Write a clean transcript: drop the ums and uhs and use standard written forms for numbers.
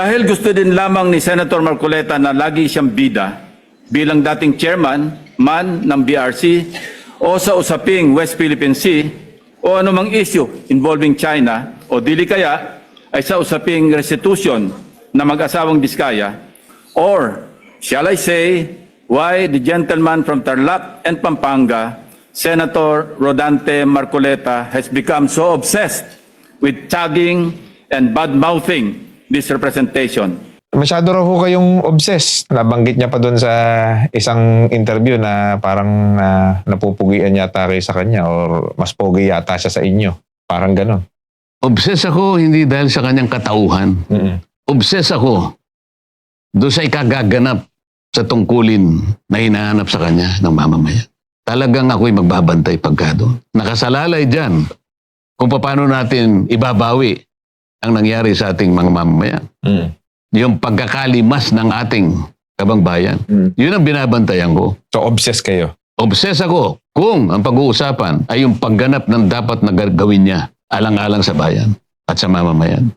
Dahil gusto din lamang ni Senator Marcoleta na lagi siyang bida bilang dating chairman man ng BRC o sa usaping West Philippine Sea o anumang issue involving China o dili kaya ay sa usaping restitution na mag-asawang Diskaya, or shall I say, why the gentleman from Tarlac and Pampanga, Senator Rodante Marcoleta, has become so obsessed with tagging and bad-mouthing this representation. Masyado raw ho kayong obsessed. Nabanggit niya pa doon sa isang interview na parang napupugian yata kayo sa kanya or mas pogi yata siya sa inyo. Parang ganon. Obsessed ako hindi dahil sa kanyang katauhan. Obsessed ako doon sa ikagaganap sa tungkulin na hinahanap sa kanya ng mamamayan. Talagang ako'y magbabantay pagka doon. Nakasalalay dyan kung paano natin ibabawi ang nangyari sa ating mga mamamayan. Yung pagkakalimas ng ating kabangbayan. Yun ang binabantayan ko. So obsessed kayo? Obsessed ako kung ang pag-uusapan ay yung pagganap ng dapat na gawin niya alang-alang sa bayan at sa mamamayan.